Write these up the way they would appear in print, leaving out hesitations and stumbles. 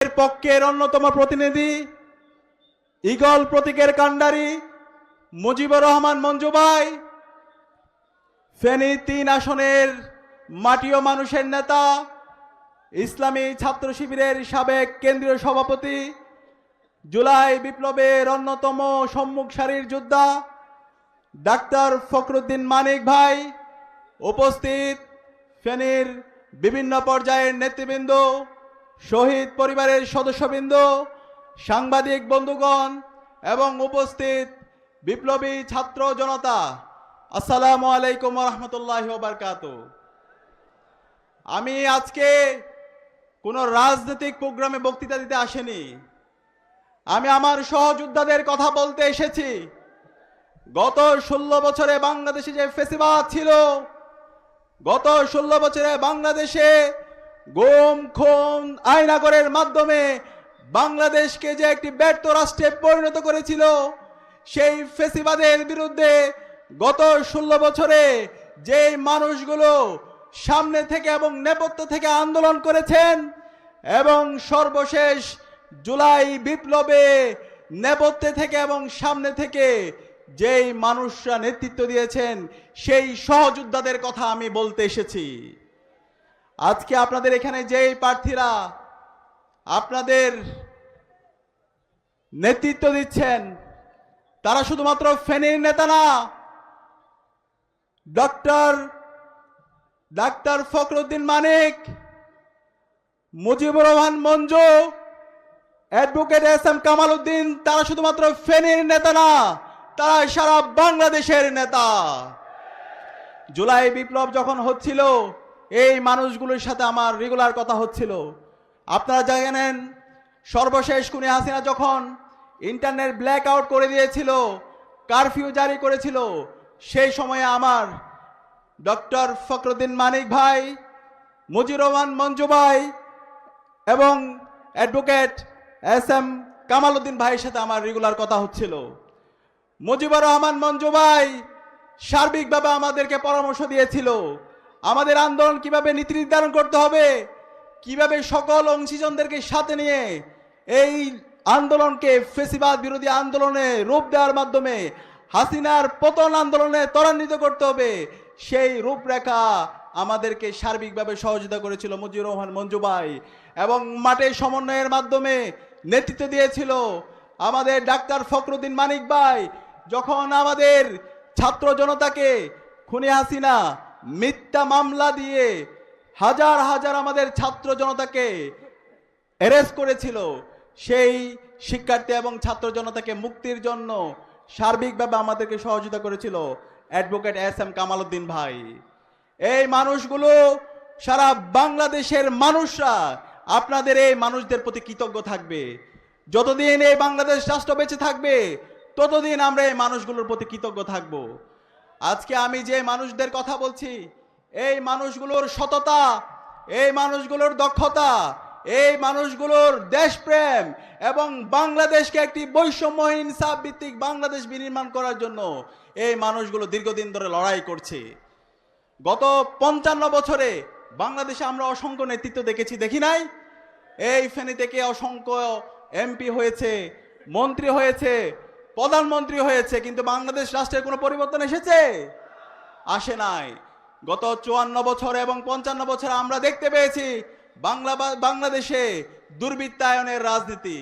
এর পক্ষের অন্যতম প্রতিনিধি ঈগল প্রতীকের কাণ্ডারি মুজিবুর রহমান মঞ্জু ভাই, ফেনী ৩ আসনের মাটি ও মানুষের নেতা, ইসলামী ছাত্র শিবিরের সাবেক কেন্দ্রীয় সভাপতি, জুলাই বিপ্লবের অন্যতম সম্মুখ সারির যোদ্ধা ডাক্তার ফখরুদ্দিন মানিক ভাই, উপস্থিত ফেনীর বিভিন্ন পর্যায়ের নেতৃবৃন্দ, শহীদ পরিবারের সদস্যবৃন্দ, সাংবাদিক বন্ধুগণ এবং উপস্থিত বিপ্লবী ছাত্র জনতা, আসসালামু আলাইকুম ওয়া রাহমাতুল্লাহি ওয়া বারাকাতুহু। আমি আজকে কোনো রাজনৈতিক প্রোগ্রামে বক্তৃতা দিতে আসেনি। আমি আমার সহযোদ্ধাদের কথা বলতে এসেছি। গত 16 বছরে বাংলাদেশে যে ফ্যাসিবাদ ছিল, গত 16 বছরে বাংলাদেশে গুম খুন আয়নাগরের মাধ্যমে বাংলাদেশকে যে একটি ব্যর্থ রাষ্ট্রে পরিণত করেছিল, সেই ফ্যাসিবাদের বিরুদ্ধে গত 16 বছরে যে মানুষগুলো সামনে থেকে এবং নেপথ্য থেকে আন্দোলন করেছেন এবং সর্বশেষ জুলাই বিপ্লবে নেপথ্যে থেকে এবং সামনে থেকে যেই মানুষরা নেতৃত্ব দিয়েছেন, সেই সহযোদ্ধাদের কথা আমি বলতে এসেছি। আজকে আপনাদের এখানে যেই প্রার্থীরা আপনাদের নেতৃত্ব দিচ্ছেন, তারা শুধুমাত্র ফেনীর নেতা না। Doctor Fakhruddin Manik, Mujibur Rahman Manju, advocate S M Kamal Uddin, তারা শুধুমাত্র ফেনীর নেতা না, তারা সারা বাংলাদেশের নেতা। জুলাই বিপ্লব যখন হচ্ছিল, এই মানুষগুলোর সাথে আমার রেগুলার কথা হচ্ছিল। আপনারা জানেন, সর্বশেষ খুনি হাসিনা যখন ইন্টারনেট ব্ল্যাক আউট করে দিয়েছিল, কারফিউ জারি করেছিল, সেই সময়ে আমার ডক্টর ফখরুদ্দিন মানিক ভাই, মুজিবুর রহমান মঞ্জু ভাই এবং advocate S M Kamal Uddin ভাইয়ের সাথে আমার রেগুলার কথা হচ্ছিল। মুজিবুর রহমান মঞ্জু ভাই সার্বিকভাবে আমাদেরকে পরামর্শ দিয়েছিল আমাদের আন্দোলন কিভাবে নীতি নির্ধারণ করতে হবে, কিভাবে সকল অংশীজনদেরকে সাথে নিয়ে এই আন্দোলনকে ফ্যাসিবাদ বিরোধী আন্দোলনে রূপ দেওয়ার মাধ্যমে হাসিনার পতন আন্দোলনে ত্বরান্বিত করতে হবে, সেই রূপরেখা আমাদেরকে সার্বিকভাবে সহযোগিতা করেছিল মুজিবুর রহমান মঞ্জু ভাই। এবং মাঠে সমন্বয়ের মাধ্যমে নেতৃত্ব দিয়েছিল আমাদের ডাক্তার ফখরুদ্দিন মানিক ভাই। যখন আমাদের ছাত্র জনতাকে খুনি হাসিনা মিথ্যা মামলা দিয়ে হাজার হাজার আমাদের ছাত্র জনতাকে অ্যারেস্ট করেছিল, সেই শিক্ষার্থী এবং ছাত্র জনতাকে মুক্তির জন্য সার্বিকভাবে আমাদেরকে সহযোগিতা করেছিল advocate S M Kamal Uddin ভাই। এই মানুষগুলো, সারা বাংলাদেশের মানুষরা আপনাদের এই মানুষদের প্রতি কৃতজ্ঞ থাকবে। যতদিন এই বাংলাদেশ রাষ্ট্র বেঁচে থাকবে, ততদিন আমরা এই মানুষগুলোর প্রতি কৃতজ্ঞ থাকব। আজকে আমি যে মানুষদের কথা বলছি, এই মানুষগুলোর সততা, এই মানুষগুলোর দক্ষতা, এই মানুষগুলোর দেশপ্রেম এবং বাংলাদেশকে একটি বৈষম্যহীন ইনসাফ ভিত্তিক বাংলাদেশ বিনির্মাণ করার জন্য এই মানুষগুলো দীর্ঘদিন ধরে লড়াই করছে। গত 55 বছরে বাংলাদেশে আমরা অসংখ্য নেতৃত্ব দেখেছি, দেখি নাই? এই ফেনী থেকে অসংখ্য এমপি হয়েছে, মন্ত্রী হয়েছে, প্রধানমন্ত্রী হয়েছে, কিন্তু বাংলাদেশ রাষ্ট্রের কোনো পরিবর্তন এসেছে? আসে নাই। গত 54 বছর এবং 55 বছর আমরা দেখতে পেয়েছি বাংলাদেশে দুর্বৃত্তায়নের রাজনীতি।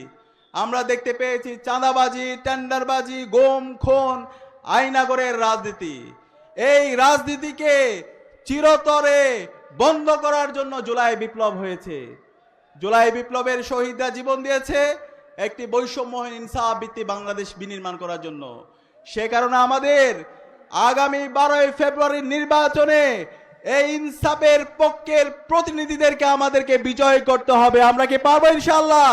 আমরা দেখতে পেয়েছি চাঁদাবাজি, টেন্ডারবাজি, গুম খুন আয়নাগরের রাজনীতি। এই রাজনীতিকে চিরতরে বন্ধ করার জন্য জুলাই বিপ্লব হয়েছে। জুলাই বিপ্লবের শহীদরা জীবন দিয়েছে একটি বৈষম্যহীন ইনসাফ ভিত্তিক বাংলাদেশ বিনির্মাণ করার জন্য। সে কারণে আমাদের আগামী 12 ফেব্রুয়ারির নির্বাচনে এই ইনসাফের পক্ষের প্রতিনিধিদেরকে আমাদেরকে বিজয় করতে হবে। আমরা কি পারবো ইনশাআল্লাহ?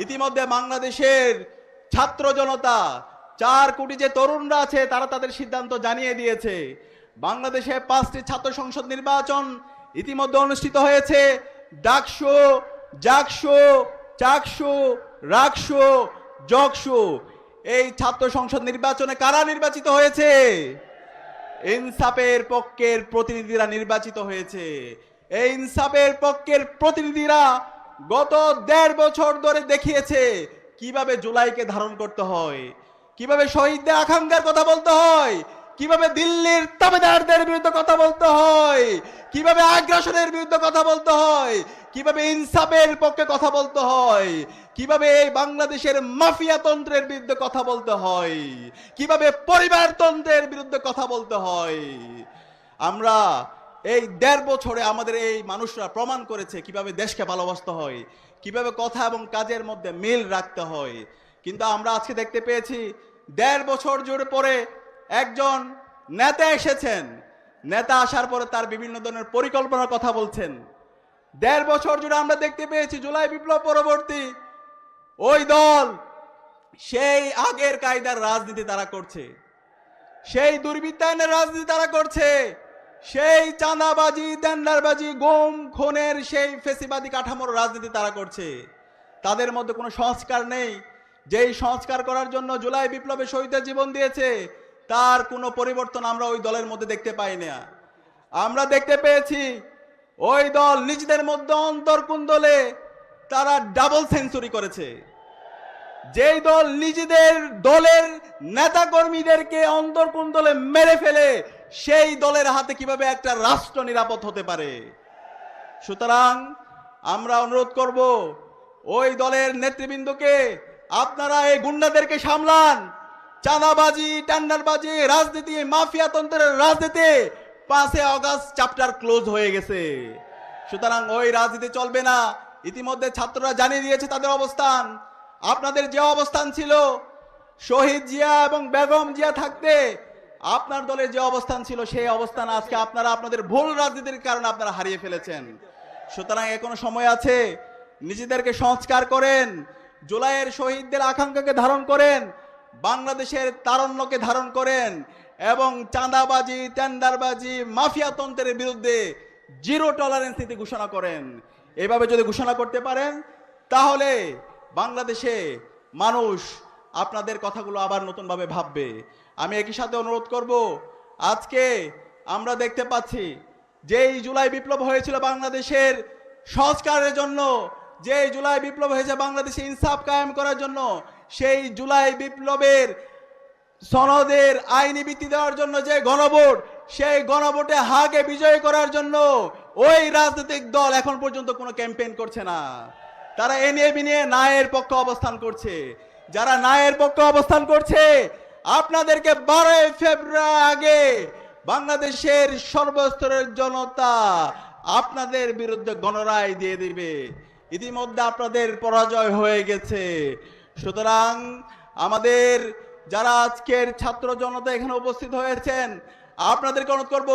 ইতিমধ্যে বাংলাদেশের ছাত্র জনতা, 4 কোটি যে তরুণরা আছে, তারা তাদের সিদ্ধান্ত জানিয়ে দিয়েছে। বাংলাদেশে 5টি ছাত্র সংসদ নির্বাচন ইতিমধ্যে অনুষ্ঠিত হয়েছে। ডাকসু, জাকসু, চাকসু, রাকসু, জকসু। এই ছাত্র সংসদ নির্বাচনে কারা নির্বাচিত হয়েছে? ইনসাফের পক্ষের প্রতিনিধিরা নির্বাচিত হয়েছে। এই ইনসাফের পক্ষের প্রতিনিধিরা গত 1.5 বছর ধরে দেখিয়েছে কিভাবে জুলাইকে ধারণ করতে হয়, কিভাবে শহীদদের আকাঙ্ক্ষার কথা বলতে হয়, কিভাবে দিল্লির তাবেদারদের বিরুদ্ধে কথা বলতে হয়, কিভাবে আগ্রাসনের বিরুদ্ধে কথা বলতে হয়, কিভাবে ইনসাফের পক্ষে কথা বলতে হয়, কিভাবে এই বাংলাদেশের মাফিয়া তন্ত্রের বিরুদ্ধে কথা বলতে হয়, কিভাবে পরিবারতন্ত্রের বিরুদ্ধে কথা বলতে হয়। আমরা এই 1.5 বছরে আমাদের এই মানুষরা প্রমাণ করেছে কিভাবে দেশকে ভালোবাসতে হয়, কিভাবে কথা এবং কাজের মধ্যে মিল রাখতে হয়। কিন্তু আমরা আজকে দেখতে পেয়েছি 1.5 বছর জুড়ে পরে একজন নেতা এসেছেন, নেতা আসার পরে তার বিভিন্ন ধরনের পরিকল্পনার কথা বলছেন। 1.5 বছর জুড়ে আমরা দেখতে পেয়েছি জুলাই বিপ্লব পরবর্তী ওই দল সেই আগের কায়দার রাজনীতি তারা করছে, সেই দুর্বৃত্তায়নের রাজনীতি তারা করছে, সেই চাঁদাবাজি টেন্ডারবাজি গুম খুনের সেই ফেসিবাদী কাঠামোর রাজনীতি তারা করছে। তাদের মধ্যে কোনো সংস্কার নেই। যেই সংস্কার করার জন্য জুলাই বিপ্লবে শহীদের জীবন দিয়েছে তার কোনো পরিবর্তন আমরা ওই দলের মধ্যে দেখতে পাই না। আমরা দেখতে পেয়েছি ওই দল নিজেদের মধ্যে অন্তর্কুন্দলে তারা ডাবল সেঞ্চুরি করেছে। যেই দল নিজেদের দলের নেতা কর্মীদেরকে অন্তর্কুন্দলে মেরে ফেলে সেই দলের হাতে কিভাবে একটা রাষ্ট্র নিরাপদ হতে পারে। সুতরাং আমরা অনুরোধ করব ওই দলের নেতৃবৃন্দকে, আপনারা এই গুন্ডাদেরকে সামলান। চাঁদাবাজি টেন্ডারবাজি রাজনীতি মাফিয়া তন্ত্রের রাজনীতি 5 আগস্ট চ্যাপ্টার ক্লোজ হয়ে গেছে। সুতরাং ওই রাজনীতি চলবে না। ইতিমধ্যে ছাত্ররা জানিয়ে দিয়েছে তাদের অবস্থান। আপনাদের যে অবস্থান ছিল শহীদ জিয়া এবং বেগম জিয়া থাকতে আপনার দলের যে অবস্থান ছিল সেই অবস্থান আজকে আপনারা আপনাদের ভুল রাজনীতির কারণে আপনারা হারিয়ে ফেলেছেন। সুতরাং এখনো সময় আছে, নিজেদেরকে সংস্কার করেন, জুলাইয়ের শহীদদের আকাঙ্ক্ষাকে ধারণ করেন, বাংলাদেশের তারুণ্যকে ধারণ করেন এবং চাঁদাবাজি টেন্ডারবাজি মাফিয়া তন্ত্রের বিরুদ্ধে জিরো টলারেন্স নীতি ঘোষণা করেন। এভাবে যদি ঘোষণা করতে পারেন তাহলে বাংলাদেশে মানুষ আপনাদের কথাগুলো আবার নতুনভাবে ভাববে। আমি একই সাথে অনুরোধ করব, আজকে আমরা দেখতে পাচ্ছি যে এই জুলাই বিপ্লব হয়েছিল বাংলাদেশের সংস্কারের জন্য, যে জুলাই বিপ্লব হয়েছে বাংলাদেশে ইনসাফ কায়েম করার জন্য, সেই জুলাই বিপ্লবের সনদের আইনি ভিত্তি দেওয়ার জন্য যে গণভোট, সেই গণভোটে হাকে বিজয় করার জন্য ওই রাজনৈতিক দল এখন পর্যন্ত কোনো ক্যাম্পেইন করছে না। তারা এ নিয়ে ন্যায়ের পক্ষে অবস্থান করছে। যারা ন্যায়ের পক্ষে অবস্থান করছে আপনাদেরকে 12 ফেব্রুয়ারি আগে বাংলাদেশের সর্বস্তরের জনতা আপনাদের বিরুদ্ধে গণরায় দিয়ে দিবে। ইতিমধ্যে আপনাদের পরাজয় হয়ে গেছে। সুতরাং আমাদের যারা আজকের ছাত্র জনতা এখানে উপস্থিত হয়েছেন আপনাদেরকে অনুরোধ করব,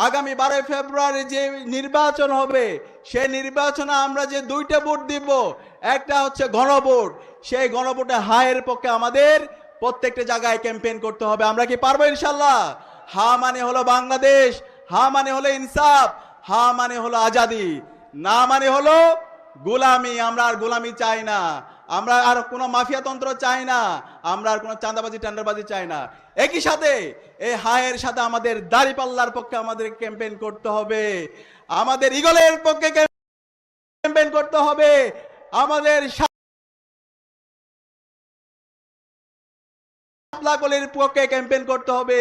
আগামী 12 ফেব্রুয়ারি যে নির্বাচন হবে সেই নির্বাচনে আমরা যে 2টা ভোট দিব, একটা হচ্ছে গণভোট। সেই গণভোটে হায়ের পক্ষে আমাদের প্রত্যেকটা জায়গায় ক্যাম্পেইন করতে হবে। আমরা কি পারবো ইনশাল্লাহ? হা মানে হলো বাংলাদেশ, হা মানে হলো ইনসাফ, হা মানে হলো আজাদি, না মানে হলো গোলামি। আমরা আর গোলামি চাই না, আমরা আর কোনো মাফিয়া তন্ত্র চাই না, আমরা আর কোনো চাঁদাবাজি টেন্ডারবাজি চাই না। একই সাথে এই হায়ের সাথে আমাদের দাঁড়িপাল্লার পক্ষে আমাদের ক্যাম্পেইন করতে হবে, আমাদের ইগলের পক্ষে ক্যাম্পেইন করতে হবে, আমাদের শাপলাকলির পক্ষে ক্যাম্পেইন করতে হবে,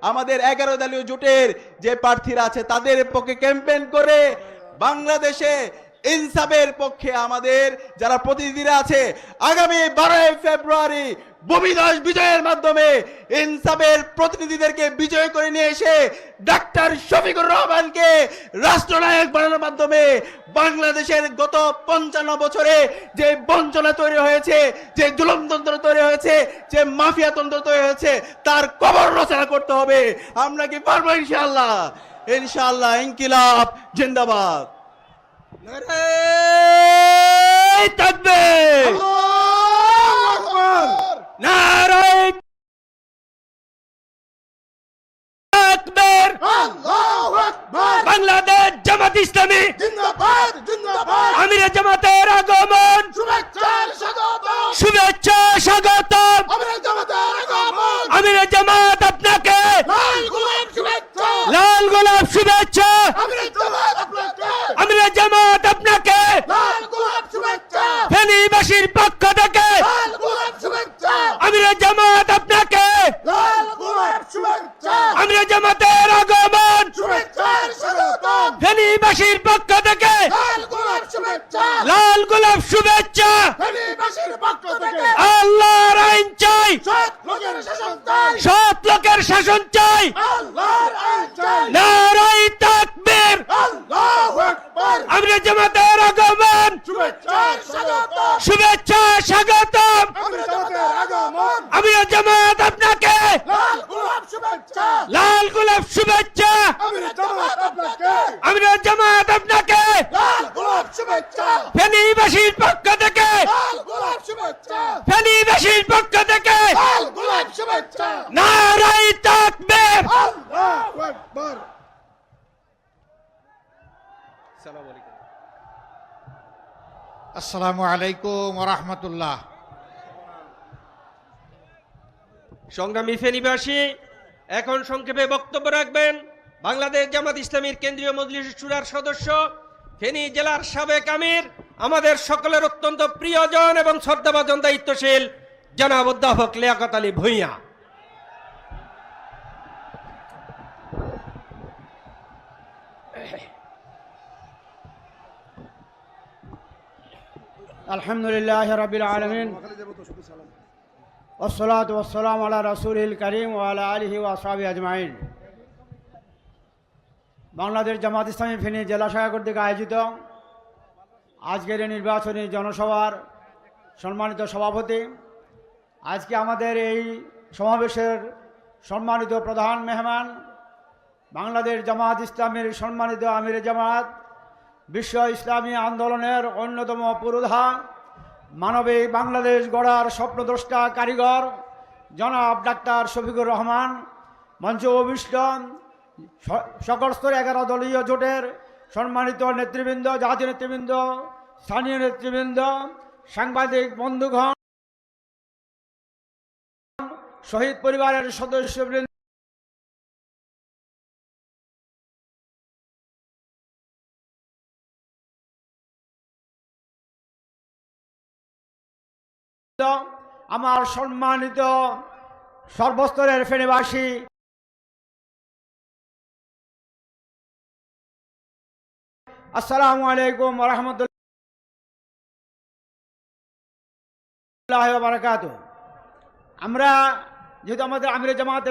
আমাদের 11 দলীয় জোটের যে প্রার্থীরা আছে তাদের পক্ষে ক্যাম্পেইন করে বাংলাদেশে ইনসাফের পক্ষে আমাদের যারা প্রতিনিধিরা আছে আগামী 12 ফেব্রুয়ারি ভূমিধস বিজয়ের মাধ্যমে ইনসাফের প্রতিনিধিদেরকে বিজয় করে নিয়ে এসে ডাক্তার শফিকুর রহমানকে রাষ্ট্রনায়ক বানানোর মাধ্যমে বাংলাদেশের গত 55 বছরে যে বঞ্চনা তৈরি হয়েছে, যে জুলুমতন্ত্র তৈরি হয়েছে, যে মাফিয়া তন্ত্র তৈরি হয়েছে তার কবর রচনা করতে হবে। আমরা কি পারবো ইনশাআল্লাহ? ইনশাআল্লাহ। ইনকিলাব জিন্দাবাদ। নারায়ে তাকবীর, আল্লাহু আকবার, নারায়ে তাকবীর, আল্লাহু আকবার, বাংলাদেশ জামাত ইসলামী জিন্দাবাদ জিন্দাবাদ, আমিরে জামাতের আগমন, শুভেচ্ছা স্বাগতম, শুভেচ্ছা স্বাগতম, আমিরে জামাতের আগমন, আমিরে জামাত আপনাকে লাল গোলাপ শুভেচ্ছা, লাল গোলাপ শুভেচ্ছা, আমিরে জামাত আপনাকে আমিরে জামাত আপনাকে লাল গোলাপ শুভেচ্ছা। ফেনীবাসীর পক্ষ থেকে লাল গোলাপ শুভেচ্ছা আমিরে জামাত আপনাকে লাল গোলাপ শুভেচ্ছা আমিরে জামাতের আগমন শুভেচ্ছার স্বাগতম ফেনীবাসীর পক্ষ থেকে লাল গোলাপ শুভেচ্ছা লাল গোলাপ শুভেচ্ছা ফেনীবাসীর পক্ষ থেকে আল্লাহর আইন চাই সৎ লোকের শাসন চাই সৎ লোকের শাসন চাই আল্লাহর আইন চাই নারায়ে তাকবীর আল্লাহু আকবার আমিরে জামাতের আগমন শুভেচ্ছার স্বাগতম শুভেচ্ছা স্বাগতম আমিরে জামাতের আগমন আমিরে জামাত আপনাকে লাল গোলাপ শুভেচ্ছা লাল গোলাপ শুভেচ্ছা আমিরে জামাত আপনাকে আমিরে জামাত আপনাকে লাল গোলাপ শুভেচ্ছা ফেনীবাসীর পক্ষ থেকে লাল গোলাপ শুভেচ্ছা ফেনীবাসীর পক্ষ থেকে লাল গোলাপ শুভেচ্ছা নারায়ে তাকবীর আল্লাহু আকবার আসসালামু আলাইকুম ওরহমতুল্লাহ। সংগ্রামী ফেনীবাসী, এখন সংক্ষেপে বক্তব্য রাখবেন বাংলাদেশ জামাত ইসলামীর কেন্দ্রীয় মজলিস শুরার সদস্য, ফেনী জেলার সাবেক আমির, আমাদের সকলের অত্যন্ত প্রিয়জন এবং শ্রদ্ধাভাজন দায়িত্বশীল জনাব অধ্যাপক লিয়াকত আলী ভূঁইয়া। আলহামদুলিল্লাহ রাব্বিল আলামিন والصلاة والسلام على رسوله الكريم وعلى آله وأصحابه أجمعين। বাংলাদেশ জামাত ইসলামী ফেনী জেলা শাখা কর্তৃক আয়োজিত আজকের এই নির্বাচনী জনসভার সম্মানিত সভাপতি, আজকে আমাদের এই সমাবেশের সম্মানিত প্রধান মেহমান, বাংলাদেশ জামাত ইসলামীর সম্মানিত আমিরে জামাত, বিশ্ব ইসলামী আন্দোলনের অন্যতম পুরোধা, মানবিক বাংলাদেশ গড়ার স্বপ্নদ্রষ্টা কারিগর জনাব ডাক্তার শফিকুর রহমান, মঞ্চে অভিষ্ট সকল স্তরে 11 দলীয় জোটের সম্মানিত নেতৃবৃন্দ, জাতীয় নেতৃবৃন্দ, স্থানীয় নেতৃবৃন্দ, সাংবাদিক বন্ধুগণ, শহীদ পরিবারের সদস্যবৃন্দ, আমার সম্মানিত সর্বস্তরের ফেনীবাসী, আসসালামু আলাইকুম ওয়া রাহমাতুল্লাহি ওয়া বারাকাতুহু। আমরা যেহেতু আমাদের আমিরে জামাত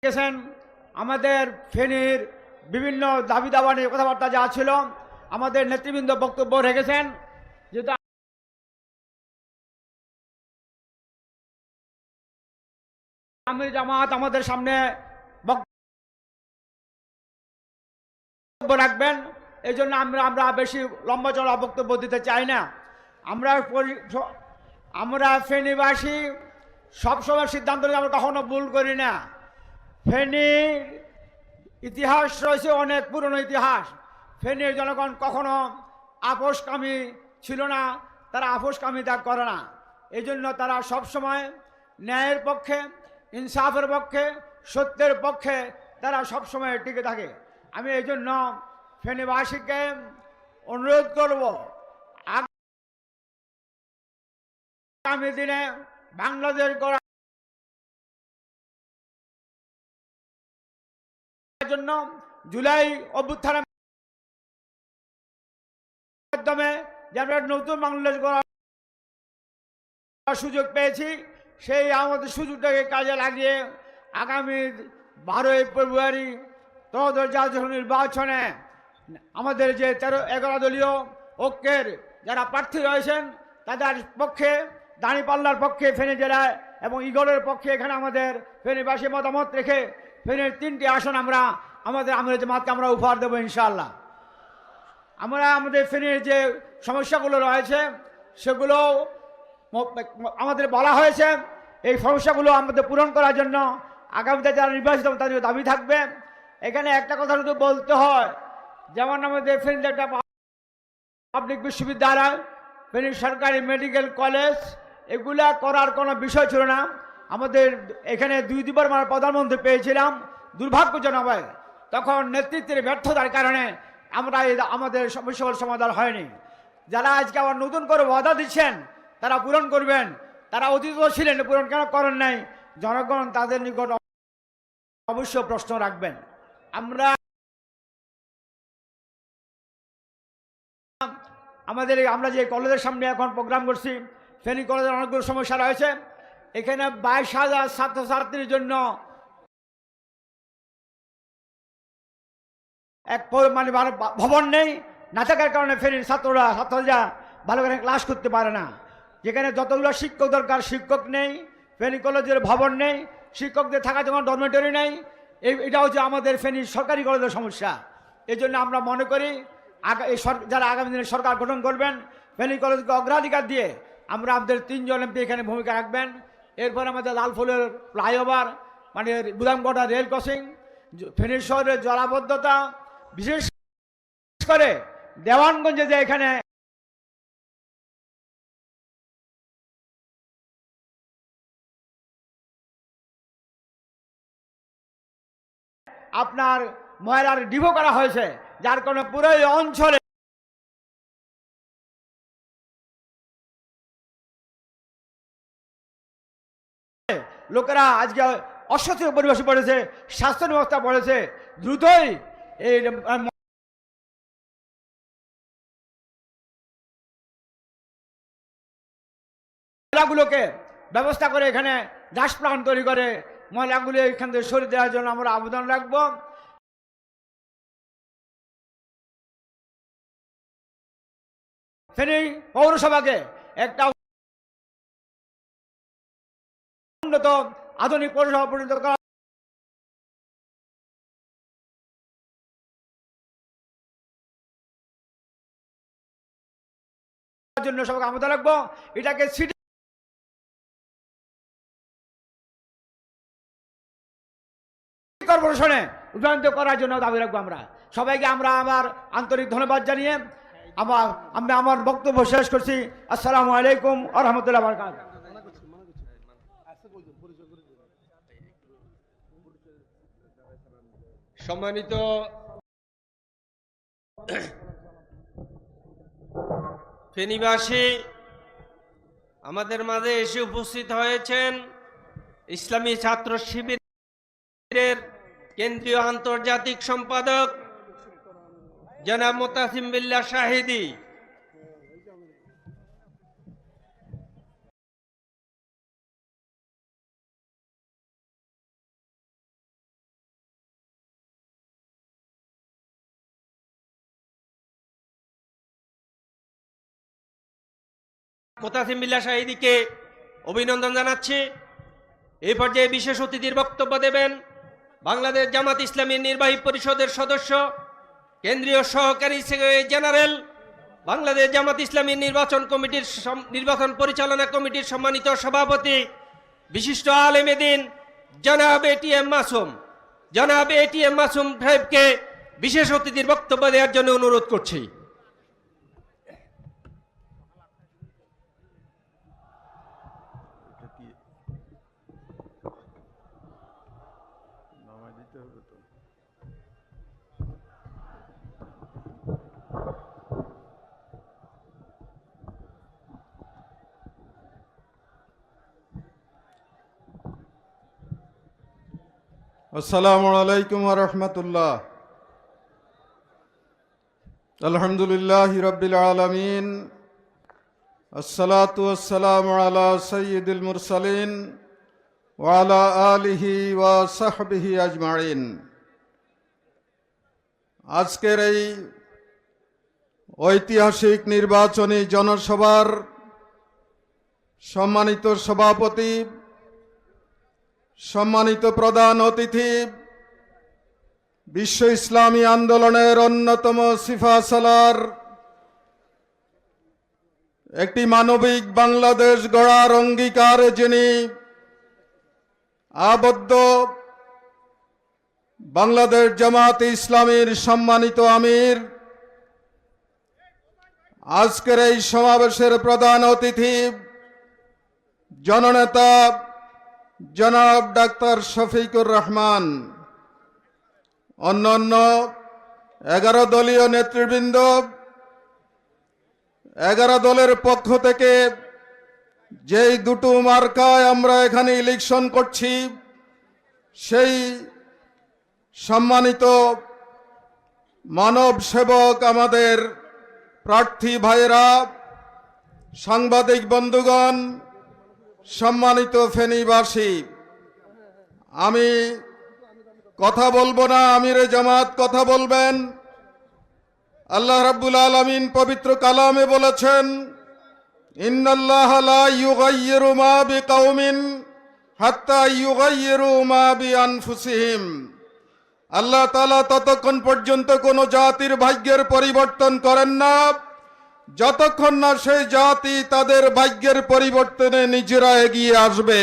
গেছেন, আমাদের ফেনীর বিভিন্ন দাবি দাবা নিয়ে কথাবার্তা যা ছিল আমাদের নেতৃবৃন্দ বক্তব্য রেখেছেন। যেহেতু আমির জামাত আমাদের সামনে বক্তব্য রাখবেন, এই জন্য আমরা বেশি লম্বা চড়া বক্তব্য দিতে চাই না। আমরা ফেনীবাসী সবসময় সিদ্ধান্ত নিয়ে আমরা কখনো ভুল করি না। ফেনীর ইতিহাস রয়েছে অনেক পুরনো ইতিহাস। ফেনীর জনগণ কখনো আপোষকামী ছিল না, তারা আপোষকামিতা করে না। এই জন্য তারা সবসময় ন্যায়ের পক্ষে, ইনসাফের পক্ষে, সত্যের পক্ষে তারা সবসময় টিকে থাকে। আমি এই জন্য ফেনীবাসীকে অনুরোধ করব, আগামী দিনে বাংলাদেশ গড়ার জন্য জুলাই অভ্যুত্থানের মাধ্যমে যে আমরা নতুন বাংলাদেশ গড়ার সুযোগ পেয়েছি, সেই আমাদের সুযোগটাকে কাজে লাগিয়ে আগামী 12ই ফেব্রুয়ারি ত্রয়োদশ জাতীয় নির্বাচনে আমাদের যে 11 দলীয় ঐক্যের যারা প্রার্থী রয়েছেন তাদের পক্ষে, দাঁড়িপাল্লার পক্ষে ফেনী জেলায় এবং ইগলের পক্ষে এখানে আমাদের ফেনীবাসী মতামত রেখে ফেনীর 3টি আসন আমরা আমাদের আমিরে জামাতকে আমরা উপহার দেবো ইনশাআল্লাহ। আমরা আমাদের ফেনীর যে সমস্যাগুলো রয়েছে সেগুলো আমাদের বলা হয়েছে এই সমস্যাগুলো আমাদের পূরণ করার জন্য আগামীতে যারা নির্বাচিত হবে তাদের দাবি থাকবে। এখানে একটা কথা শুধু বলতে হয়, যেমন আমাদের ফেনীতে একটা পাবলিক বিশ্ববিদ্যালয়, ফেনী সরকারি মেডিকেল কলেজ, এগুলা করার কোনো বিষয় ছিল না। আমাদের এখানে দুইবার আমরা প্রধানমন্ত্রী পেয়েছিলাম, দুর্ভাগ্যজনক তখন নেতৃত্বের ব্যর্থতার কারণে আমরা আমাদের সমস্যার সমাধান হয়নি। যারা আজকে আবার নতুন করে ওয়াদা দিচ্ছেন তারা পূরণ করবেন, তারা অতীত ছিলেন, পূরণ কেন করেন নাই? জনগণ তাদের নিকট অবশ্য প্রশ্ন রাখবেন। আমরা যে কলেজের সামনে এখন প্রোগ্রাম করছি, ফেনী কলেজের অনেকগুলো সমস্যা রয়েছে। এখানে 22,000 ছাত্রছাত্রীর জন্য এক মানে ভবন নেই, না থাকার কারণে ফেনীর ছাত্ররা ভালো করে ক্লাস করতে পারে না। যেখানে যতগুলো শিক্ষক দরকার শিক্ষক নেই, ফেনী কলেজের ভবন নেই, শিক্ষকদের থাকার জন্য ডরমেটরি নেই। এটা হচ্ছে আমাদের ফেনীর সরকারি কলেজের সমস্যা। এই জন্য আমরা মনে করি যারা আগামী দিনে সরকার গঠন করবেন, ফেনী কলেজকে অগ্রাধিকার দিয়ে আমরা আমাদের 3জন এমপি এখানে ভূমিকা রাখবেন। এরপর আমাদের লালফুলের ফ্লাইওভার, মানে বুদামগড়া রেল ক্রসিং, ফেনী শহরের জলাবদ্ধতা, বিশেষ করে দেওয়ানগঞ্জে যে এখানে আপনার ময়লার ডিপো করা হয়েছে, যার কারণে পুরো অঞ্চলে লোকেরা আজকে অস্বস্তির পরিবেশে পড়েছে, স্বাস্থ্য ব্যবস্থা পড়েছে। দ্রুতই এই ময়লাগুলোকে ব্যবস্থা করে এখানে ঘাস প্লান্ট তৈরি করে ময়লাগুলো এখান থেকে সরিয়ে দেওয়ার জন্য আমরা আবেদন রাখবো। ফেনী পৌরসভাকে একটা উন্নত আধুনিক পৌরসভা পরিণত করার জন্য সবাইকে আবেদন রাখবো। এটাকে সিটি কর্পোরেশনে রূপান্তর করার জন্য দাবি রাখবো। আমরা সবাইকে আমার আন্তরিক ধন্যবাদ জানিয়ে আমি আমার বক্তব্য শেষ করছি। আসসালামু আলাইকুম ওয়া রাহমাতুল্লাহি ওয়া বারাকাতুহু। সম্মানিত ফেনীবাসী, আমাদের মাঝে এসে উপস্থিত হয়েছেন ইসলামী ছাত্র শিবিরের কেন্দ্রীয় আন্তর্জাতিক সম্পাদক জনাব মোতাসিম বিল্লাহ শাহিদী। মোতাসিম বিল্লাহ শাহিদীকে অভিনন্দন জানাচ্ছি। এই পর্যায়ে বিশেষ অতিথির বক্তব্য দেবেন বাংলাদেশ জামাত ইসলামী নির্বাহী পরিষদের সদস্য, কেন্দ্রীয় সহকারী সেক্রেটারি জেনারেল, বাংলাদেশ জামাত ইসলামী নির্বাচন পরিচালনা কমিটির সম্মানিত সভাপতি, বিশিষ্ট আলেমে দ্বীন জনাব এটিএম মাসুম। জনাব এটিএম মাসুম সাহেবকে বিশেষ অতিথির বক্তব্য দেওয়ার জন্য অনুরোধ করছি। আসসালামু আলাইকুম ওয়া রাহমাতুল্লাহ। আলহামদুলিল্লাহি রাব্বিল আলামিন, আসসালাতু ওয়াসসালামু আলা সাইয়্যিদিল মুরসালিন ওয়া আলা আলিহি ওয়া সাহবিহি আজমাইন। আজকের এই ঐতিহাসিক নির্বাচনী জনসভার সম্মানিত সভাপতি, সম্মানিত প্রধান অতিথি, বিশ্ব ইসলামী আন্দোলনের অন্যতম সিফা সালার একটি মানবিক বাংলাদেশ গড়ার অঙ্গীকারে যিনি আবদ্ধ, বাংলাদেশ জামাত ইসলামীর সম্মানিত আমির, আজকের এই সমাবেশের প্রধান অতিথি জননেতা জনাব ডাক্তার শফিকুর রহমান, অন্যান্য 11 দলীয় নেতৃবৃন্দ, 11 দলের পক্ষ থেকে যেই দুটো মার্কায় আমরা এখানে ইলেকশন করছি, সেই সম্মানিত মানব সেবক আমাদের প্রার্থী ভাইয়েরা, সাংবাদিক বন্ধুগণ, সম্মানিত ফেনীবাসী, আমি কথা বলবো না, আমিরে জামাত কথা বলবেন। আল্লাহ রাব্বুল আলামিন পবিত্র কালামে বলেছেন, ইন্নাল্লাহা লা ইউগাইয়িরু মা বিকাউমিন হাত্তা ইউগাইয়িরু মা বিআনফুসিহিম। আল্লাহ তাআলা ততক্ষণ পর্যন্ত কোন জাতির ভাগ্যের পরিবর্তন করেন না যতক্ষণ না সেই জাতি তাদের ভাগ্যের পরিবর্তনে নিজেরা এগিয়ে আসবে।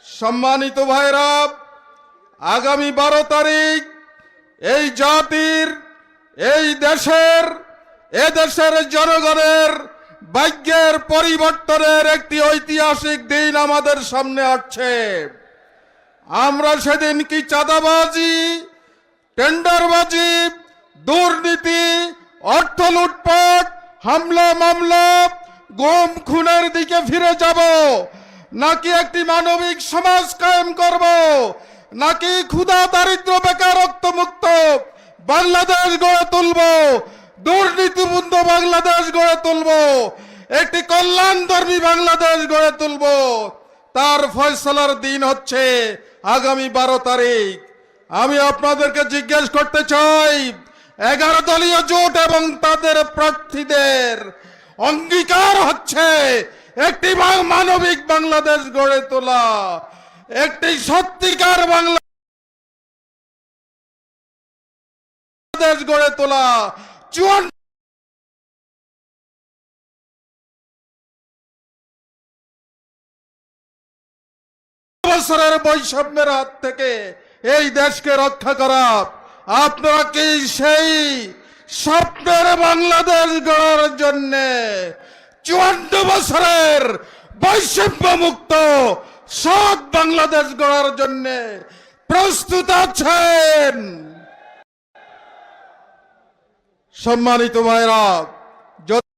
সম্মানিত ভাইরা, আগামী 12 তারিখ এই জাতির, এই দেশের, এদেশের জনগণের ভাগ্যের পরিবর্তনের একটি ঐতিহাসিক দিন আমাদের সামনে আসছে। আমরা সেদিন কি চাঁদাবাজি, টেন্ডারবাজি, দুর্নীতি, অর্থ লুটপাট, হামলা মামলা, গুম খুনের দিকে ফিরে যাব, নাকি একটি মানবিক সমাজ কায়েম করব, নাকি ক্ষুধা দারিদ্র বেকারত্ব মুক্ত বাংলাদেশ গড়ে তুলব, দুর্নীতিমুক্ত বাংলাদেশ গড়ে তুলব, একটি কল্যাণধর্মী বাংলাদেশ গড়ে তুলব? তার ফয়সালার দিন হচ্ছে আগামী 12 তারিখ। আমি আপনাদেরকে জিজ্ঞেস করতে চাই, 11 দলীয় জোট এবং তাদের প্রার্থীদের অঙ্গীকার হচ্ছে একটি মানবিক বাংলাদেশ গড়ে তোলা, একটি সত্যিকার বাংলাদেশ গড়ে তোলা। 54 বছরের বৈষম্যের হাত থেকে এই দেশকে রক্ষা করা। আপনারা কি সেই স্বপ্নের বাংলাদেশ গড়ার জন্য 54 বছরের বৈষম্য মুক্ত সৎ বাংলাদেশ গড়ার জন্য প্রস্তুত আছেন? সম্মানিত ভাইরা, যদি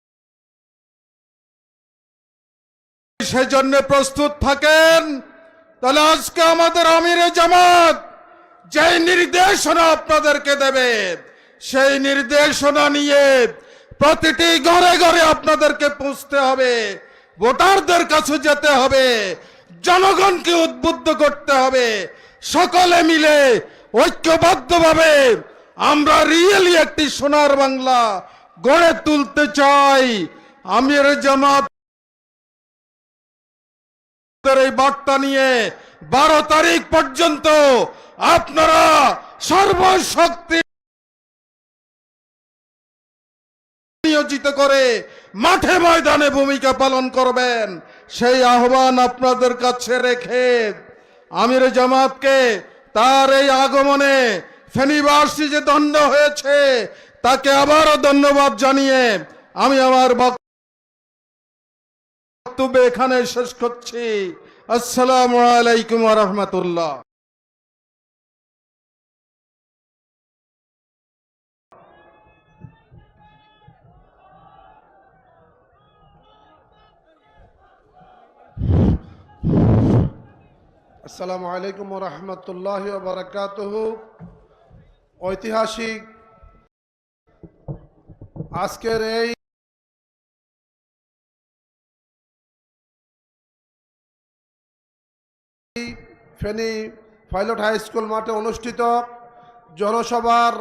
সেজন্য প্রস্তুত থাকেন, তাহলে আজকে আমাদের আমিরে জামাত যে নির্দেশনা আপনাদেরকে দেবে, সেই নির্দেশনা নিয়ে প্রতিটি ঘরে ঘরে আপনাদেরকে পৌঁছতে হবে, ভোটারদের কাছে যেতে হবে, জনগণকে উদ্বুদ্ধ করতে হবে। সকলে মিলে ঐক্যবদ্ধভাবে আমরা রিয়েলি একটি সোনার বাংলা গড়ে তুলতে চাই। আমিরে জামাত এই বার্তা নিয়ে 12 তারিখ পর্যন্ত আপনারা সর্বশক্তি নিয়োজিত করে মাঠে ময়দানে ভূমিকা পালন করবেন, সেই আহ্বান আপনাদের কাছে রেখে আমিরে জামাতকে তার এই আগমনে ফেনীবাসী যে ধন্য হয়েছে তাকে আবারও ধন্যবাদ জানিয়ে আমি আমার বক্তব্য এখানে শেষ করছি। আসসালামু আলাইকুম ওয়া রাহমাতুল্লাহ। আসসালামু আলাইকুম ওয়া রাহমাতুল্লাহি ওয়া বারাকাতুহু। ঐতিহাসিক আজকের এই ফেনী পাইলট হাই স্কুল মাঠে অনুষ্ঠিত জনসভার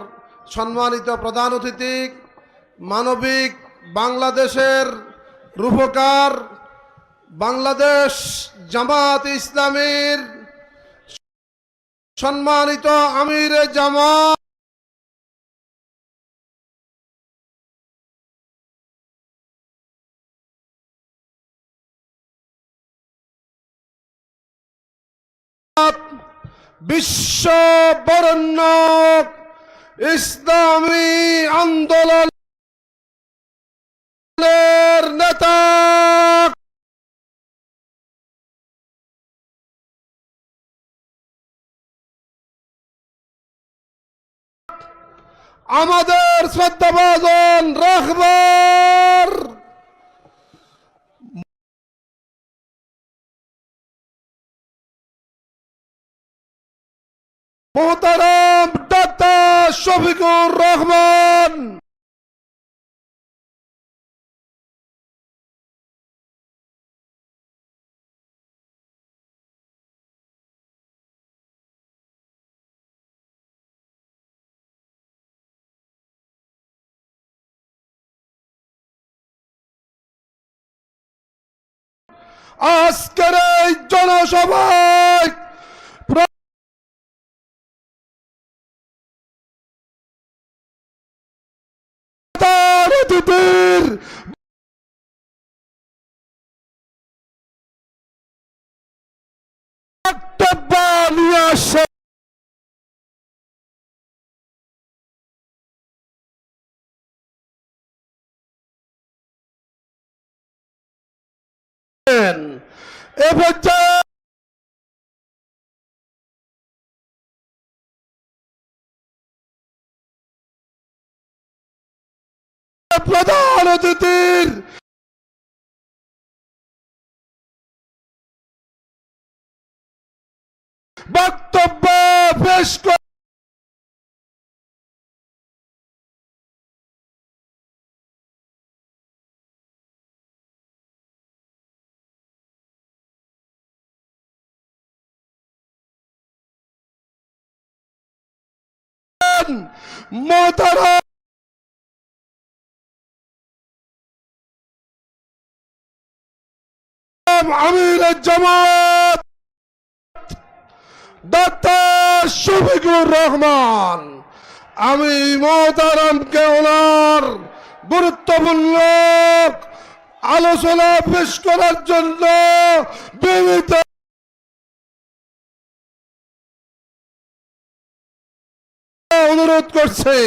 সম্মানিত প্রধান অতিথি, মানবিক বাংলাদেশের রূপকার বাংলাদেশ জামাত ইসলামীর সম্মানিত আমিরে জামাত বিশ্ব বরেণ্য ইসলামী আন্দোলনের নেতা আমাদের শ্রদ্ধাভাজন রাখবার মোহতারাম ডাক্তার শফিকুর রহমান, আজকের এই জনসভায় প্রধান অতিথির বক্তব্য নিয়ে আসে এ পর্যায়ে প্রধান অতিথির বক্তব্য পেশ করেন মোহতারাম আমির জামাত ডাক্তার শফিকুর রহমান। আমি মোহতারামকে ওনার গুরুত্বপূর্ণ আলোচনা পেশ করার জন্য বিনীত অনুরোধ করছি।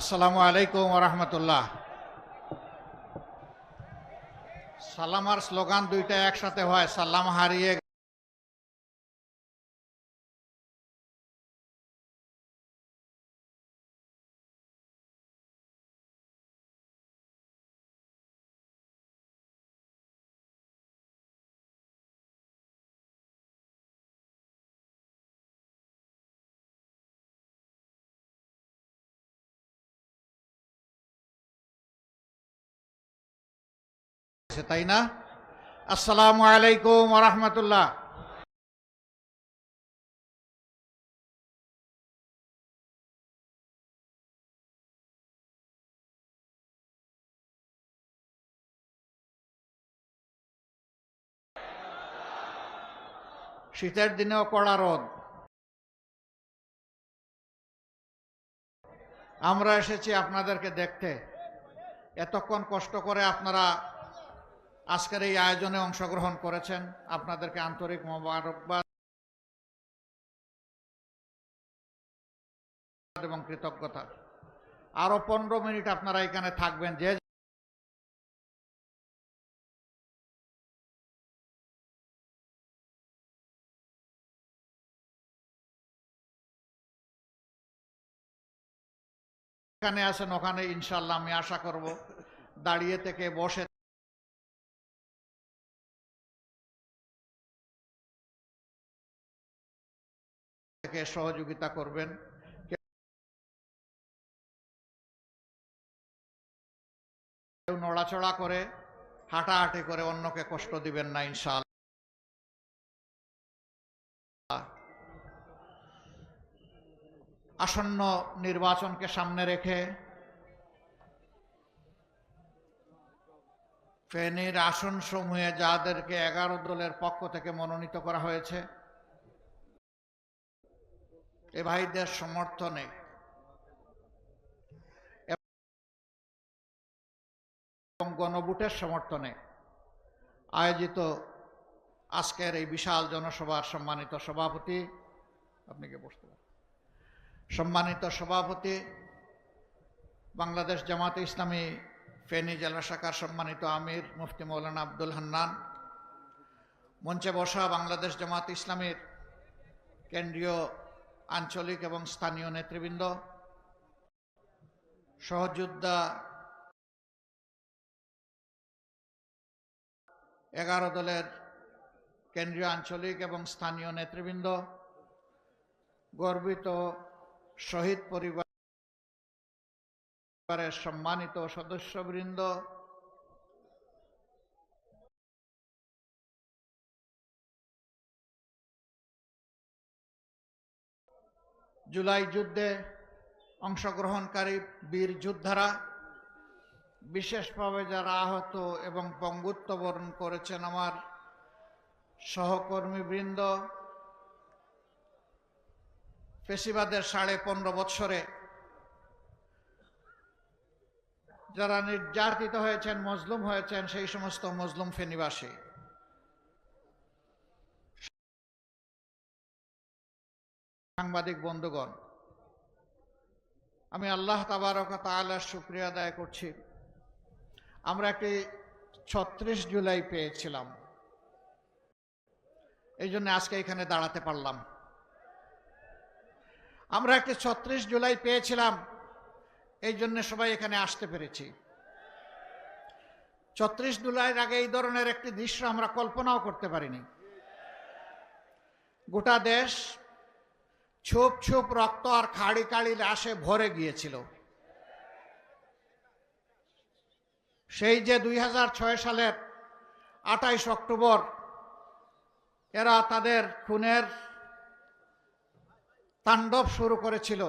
আসসালামু আলাইকুম রহমতুল্লাহ। সালাম আর স্লোগান দুইটা একসাথে হয়, সালাম হারিয়ে তাই না? আসসালামু আলাইকুম রহমতুল্লাহ। শীতের দিনেও কড়া রোদ। আমরা এসেছি আপনাদেরকে দেখতে। এতক্ষণ কষ্ট করে আপনারা আজকের এই আয়োজনে অংশগ্রহণ করেছেন, আপনাদেরকে আন্তরিক মোবারকবাদ এবং কৃতজ্ঞতা। আরো 15 মিনিট আপনারা এখানে থাকবেন, যে এখানে আছেন ওখানে ইনশাল্লাহ আমি আশা করব দাঁড়িয়ে থেকে বসে থেকে সহযোগিতা করবেন। কেউ নড়াচড়া করে হাঁটাহাঁটি করে অন্যকে কষ্ট দিবেন না ইনশাআল্লাহ। আসন্ন নির্বাচনকে সামনে রেখে ফেনীর আসন সমূহে যাদেরকে 11 দলের পক্ষ থেকে মনোনীত করা হয়েছে এ ভাইদের সমর্থনে এবং গণভোটের সমর্থনে আয়োজিত আজকের এই বিশাল জনসভার সম্মানিত সভাপতি, আপনি কি বসতে পারেন, সম্মানিত সভাপতি, বাংলাদেশ জামাতে ইসলামী ফেনী জেলা শাখার সম্মানিত আমির মুফতি মৌলানা আব্দুল হান্নান, মঞ্চে বসা বাংলাদেশ জামাতে ইসলামীর কেন্দ্রীয়, আঞ্চলিক এবং স্থানীয় নেতৃবৃন্দ, সহযোদ্ধা 11 দলের কেন্দ্রীয়, আঞ্চলিক এবং স্থানীয় নেতৃবৃন্দ, গর্বিত শহীদ পরিবারের সম্মানিত সদস্যবৃন্দ, জুলাই যুদ্ধে অংশগ্রহণকারী বীর যোদ্ধারা, বিশেষভাবে যারা আহত এবং পঙ্গুত্ব বরণ করেছেন আমার সহকর্মীবৃন্দ, ফেসিবাদের 15.5 বৎসরে যারা নির্যাতিত হয়েছেন, মজলুম হয়েছেন, সেই সমস্ত মজলুম ফেনীবাসী, সাংবাদিক বন্ধুগণ, আমি আল্লাহ তাবারক ওয়া তাআলার শুকরিয়া আদায় করছি। আমরা একটি 36 জুলাই পেয়েছিলাম, এই জন্য আজকে এখানে দাঁড়াতে পারলাম। আমরা একটি 36 জুলাই পেয়েছিলাম, এই জন্য সবাই এখানে আসতে পেরেছি। 36 জুলাইয়ের আগে এই ধরনের একটি দৃশ্য আমরা কল্পনাও করতে পারিনি। গোটা দেশ ছোপ ছোপ রক্ত আর খাড়ি খাড়ি লাশে ভরে গিয়েছিল। সেই যে 2006 সালের 28 অক্টোবর এরা তাদের খুনের তাণ্ডব শুরু করেছিল,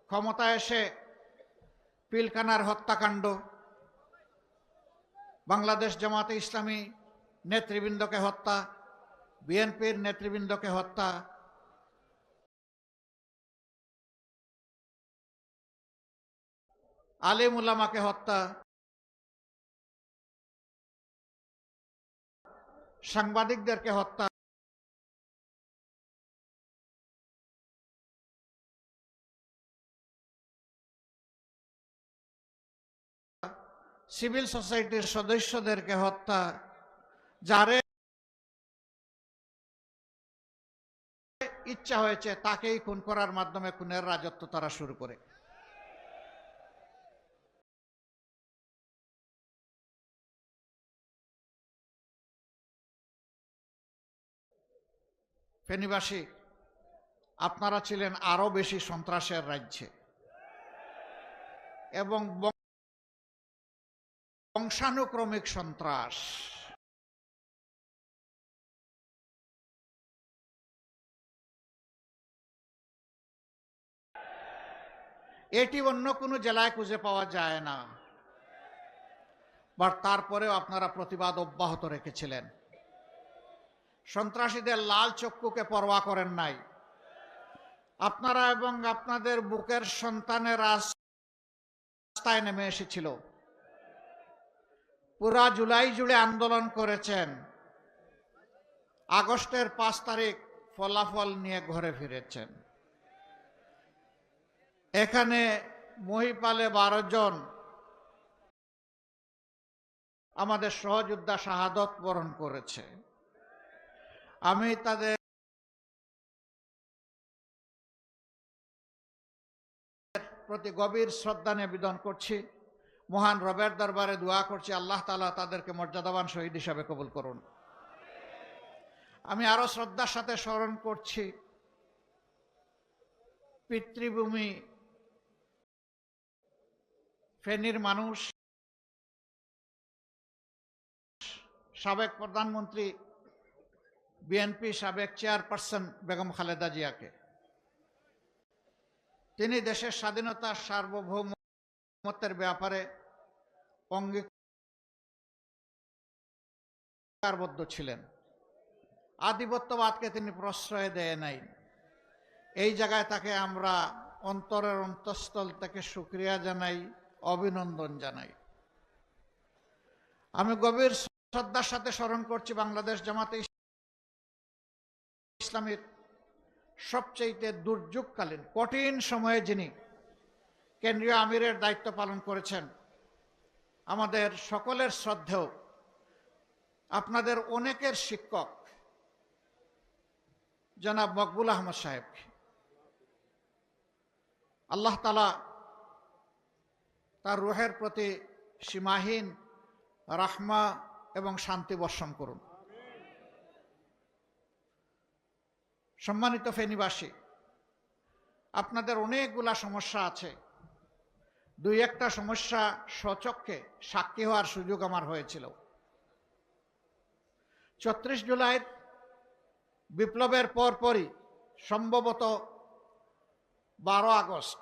ক্ষমতায় এসে পিলখানার হত্যাকাণ্ড, বাংলাদেশ জামাতে ইসলামী নেতৃবৃন্দকে হত্যা, বিএনপির নেতৃবৃন্দকে হত্যা, আলেম উলামাকে হত্যা, সাংবাদিকদেরকে হত্যা, সিভিল সোসাইটির সদস্যদেরকে হত্যা, যারে ইচ্ছা হয়েছে তাকেই খুন করার মাধ্যমে খুনের রাজত্ব তারা শুরু করে। ফেনীবাসী, আপনারা ছিলেন আরো বেশি সন্ত্রাসের রাজ্যে এবং বংশানুক্রমিক সন্ত্রাস। এটি অন্য কোনো জেলায় খুঁজে পাওয়া যায় না, বাট তারপরেও আপনারা প্রতিবাদ অব্যাহত রেখেছিলেন। সন্ত্রাসীদের লাল চক্ষুকে পরোয়া করেন নাই। আপনারা এবং আপনাদের বুকের সন্তানের রাস্তায় নেমে এসেছিল, পুরা জুলাই জুড়ে আন্দোলন করেছেন, আগস্টের 5 তারিখ ফলাফল নিয়ে ঘরে ফিরেছেন। এখানে মহিপালে 12 জন আমাদের সহযোদ্ধা শাহাদত বরণ করেছে। আমি তাদের প্রতি গভীর শ্রদ্ধা নিবেদন করছি, মহান রবের দরবারে দোয়া করছি আল্লাহ তাআলা তাদেরকে মর্যাদাবান শহীদ হিসাবে কবুল করুন। আমি আরো শ্রদ্ধার সাথে স্মরণ করছি পিতৃভূমি ফেনীর মানুষ, সাবেক প্রধানমন্ত্রী বিএনপি সাবেক চেয়ারপারসন বেগম খালেদা জিয়াকে। তিনি দেশের স্বাধীনতা সার্বভৌমত্বের ব্যাপারে অঙ্গীকারবদ্ধ ছিলেন। আধিপত্যবাদকে তিনি প্রশ্রয় দেয় নাই। এই জায়গায় তাকে আমরা অন্তরের অন্তঃস্থল থেকে শুকরিয়া জানাই, অভিনন্দন জানাই। আমি গভীর শ্রদ্ধার সাথে স্মরণ করছি বাংলাদেশ জামাতে ইসলামীর সবচেয়ে দুর্যোগকালীন কঠিন সময়ে যিনি কেন্দ্রীয় আমিরের দায়িত্ব পালন করেছেন, আমাদের সকলের শ্রদ্ধেয়, আপনাদের অনেকের শিক্ষক জনাব মকবুল আহমদ সাহেব, আল্লাহ তাআলা তার রুহের প্রতি সীমাহীন রাহমা এবং শান্তি বর্ষণ করুন। সম্মানিত ফেনীবাসী, আপনাদের অনেকগুলা সমস্যা আছে। দুই একটা সমস্যা স্বচক্ষে সাক্ষী হওয়ার সুযোগ আমার হয়েছিল। ৩৪ জুলাইয়ের বিপ্লবের পরপরই সম্ভবত 12 আগস্ট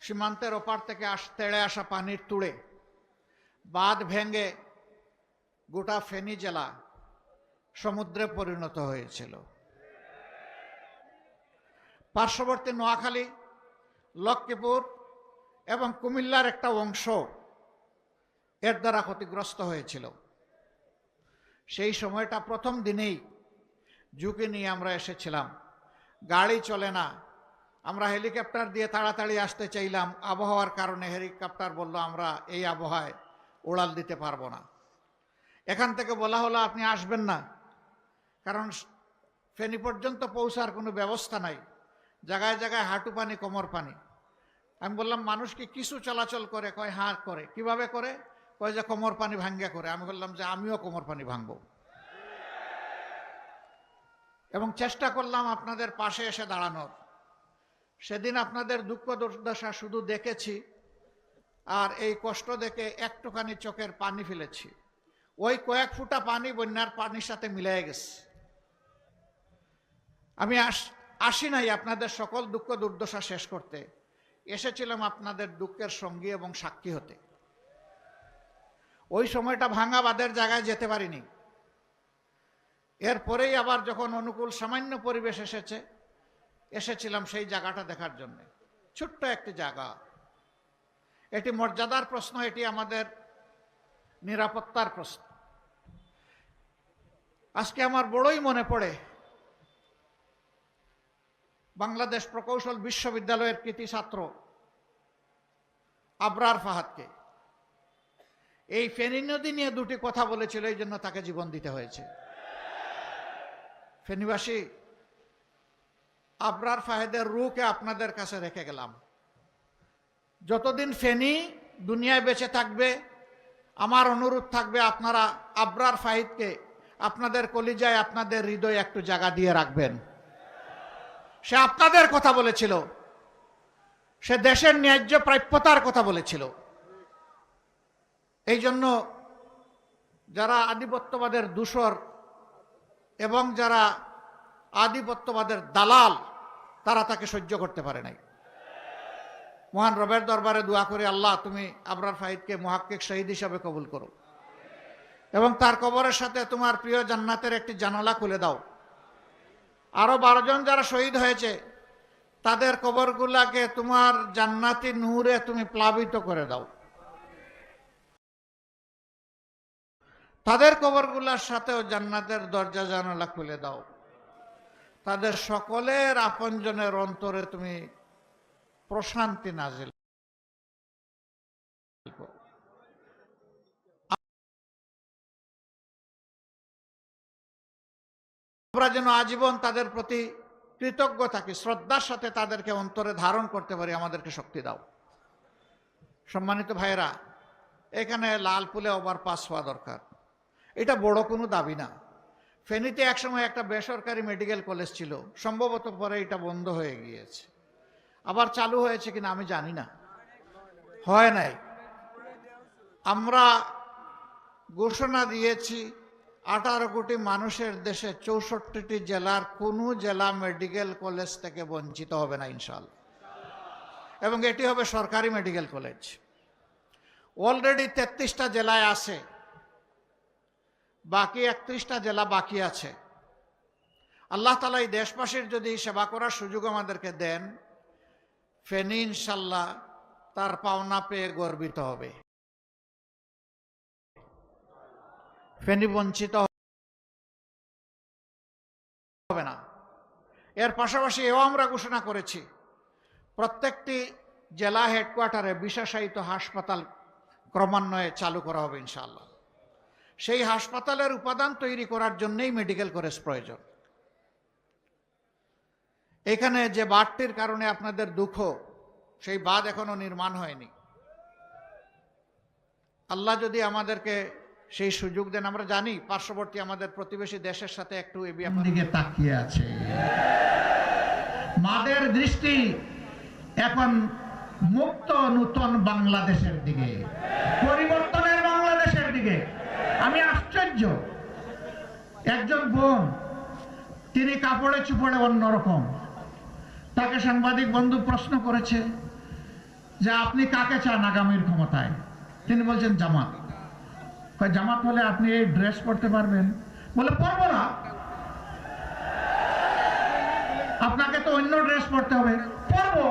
সীমান্তের ওপার থেকে তেড়ে আসা পানির তুড়ে বাঁধ ভেঙে গোটা ফেনী জেলা সমুদ্রে পরিণত হয়েছিল। পার্শ্ববর্তী নোয়াখালী, লক্ষ্মীপুর এবং কুমিল্লার একটা অংশ এর দ্বারা ক্ষতিগ্রস্ত হয়েছিল। সেই সময়টা প্রথম দিনেই ঝুঁকি নিয়ে আমরা এসেছিলাম। গাড়ি চলে না, আমরা হেলিকপ্টার দিয়ে তাড়াতাড়ি আসতে চাইলাম। আবহাওয়ার কারণে হেলিকপ্টার বলল আমরা এই আবহাওয়ায় উড়াল দিতে পারবো না। এখান থেকে বলা হলো আপনি আসবেন না, কারণ ফেনী পর্যন্ত পৌঁছার কোনো ব্যবস্থা নাই, জায়গায় জায়গায় হাঁটু পানি, কোমর পানি। আমি বললাম মানুষ কি কিছু চলাচল করে? কয় হ্যাঁ করে। কিভাবে করে? কয় যে কোমর পানি ভাঙ্গা করে। আমি বললাম যে আমিও কোমর পানি ভাঙবো, এবং চেষ্টা করলাম আপনাদের পাশে এসে দাঁড়ানোর। সেদিন আপনাদের দুঃখ দুর্দশা শুধু দেখেছি, আর এই কষ্ট দেখে একটুখানি চোখের পানি ফেলেছি। ওই কয়েক ফুটা পানি বন্যার পানির সাথে মিলে গেছে। আমি আসি নাই আপনাদের সকল দুঃখ দুর্দশা শেষ করতে, এসেছিলাম আপনাদের দুঃখের সঙ্গী এবং সাক্ষী হতে। ওই সময়টা ভাঙা বাঁধের জায়গায় যেতে পারিনি। এরপরেই আবার যখন অনুকূল সামান্য পরিবেশ এসেছিলাম সেই জায়গাটা দেখার জন্য। ছোট্ট একটি জায়গা, এটি মর্যাদার প্রশ্ন, এটি আমাদের নিরাপত্তার প্রশ্ন। আজকে আমার বড়ই মনে পড়ে বাংলাদেশ প্রকৌশল বিশ্ববিদ্যালয়ের কৃতি ছাত্র আবরার ফাহাদকে। এই ফেনী নদী নিয়ে দুটি কথা বলেছিল, এই জন্য তাকে জীবন দিতে হয়েছে। ফেনীবাসী, আবরার ফাহাদের রূহকে আপনাদের কাছে রেখে গেলাম। যতদিন ফেনী দুনিয়ায় বেঁচে থাকবে, আমার অনুরোধ থাকবে আপনারা আবরার ফাহিদকে আপনাদের কলিজায়, আপনাদের হৃদয়ে একটু জায়গা দিয়ে রাখবেন। সে আপনাদের কথা বলেছিল, সে দেশের ন্যায্য প্রাপ্যতার কথা বলেছিল। এই জন্য যারা আধিপত্যবাদের দূষর এবং যারা আধিপত্যবাদের দালাল, তারা তাকে সহ্য করতে পারে নাই। মহান রবের দরবারে দোয়া করে, আল্লাহ তুমি আবরার ফাহিদকে মুহাক্কিক শহীদ হিসাবে কবুল করো, এবং তার কবরের সাথে তোমার প্রিয় জান্নাতের একটি জানালা খুলে দাও। আরো 12 জন যারা শহীদ হয়েছে, তাদের কবরগুলাকে তোমার জান্নাতি নূরে তুমি প্লাবিত করে দাও। তাদের কবরগুলার সাথেও জান্নাতের দরজা জানালা খুলে দাও। তাদের সকলের আপনজনের অন্তরে তুমি প্রশান্তি নাজিল। আমরা যেন আজীবন তাদের প্রতি কৃতজ্ঞ থাকি, শ্রদ্ধার সাথে তাদেরকে অন্তরে ধারণ করতে পারি। আমাদেরকে শক্তি দাও। সম্মানিত ভাইয়েরা, এখানে লালপুলে ওভারপাস হওয়া দরকার, এটা বড় কোনো দাবি না। ফেনীতে একসময় একটা বেসরকারি মেডিকেল কলেজ ছিল, সম্ভবত পরে এটা বন্ধ হয়ে গিয়েছে। আবার চালু হয়েছে কিনা আমি জানি না, হয় নাই। আমরা ঘোষণা দিয়েছি 18 কোটি মানুষের দেশে 64টি জেলার কোনো জেলা মেডিকেল কলেজ থেকে বঞ্চিত হবে না ইনশাআল্লাহ, এবং এটি হবে সরকারি মেডিকেল কলেজ। অলরেডি 33টা জেলায় আছে, বাকি 31টা জেলা বাকি আছে। আল্লাহ তাআলা এই দেশবাসীর যদি সেবা করার সুযোগ আমাদেরকে দেন, ফেনী ইনশাল্লাহ তার পাওনা পেয়ে গর্বিত হবে। ফেনী বঞ্চিত হবে না। এর পাশাপাশি এও আমরা ঘোষণা করেছি, প্রত্যেকটি জেলা হেডকোয়ার্টারে বিশেষায়িত হাসপাতাল ক্রমান্বয়ে চালু করা হবে ইনশাআল্লাহ। সেই হাসপাতালের উপাদান তৈরি করার জন্যই মেডিকেল কলেজ প্রয়োজন। এখানে যে বাঁধটির কারণে আপনাদের দুঃখ, সেই বাঁধ এখনো নির্মাণ হয়নি। আল্লাহ যদি আমাদেরকে সেই সুযোগ দেন, আমরা জানি পার্শ্ববর্তী আমাদের প্রতিবেশী দেশের সাথে একটু দিকে তাকিয়ে আছে। মাদের দৃষ্টি এখন মুক্ত নূতন বাংলাদেশের দিকে, পরিবর্তনের বাংলাদেশের দিকে। আমি আশ্চর্য, একজন বোন, তিনি কাপড়ে চুপড়ে অন্যরকম, তাকে সাংবাদিক বন্ধু প্রশ্ন করেছে যে আপনি কাকে চান আগামীর ক্ষমতায়? তিনি বলছেন জামাত। জামাত হলে আপনি এই ড্রেস পরতে পারবেন? বলে পরবো না, আপনাকে তো অন্য ড্রেস পরতে হবে। পরবো।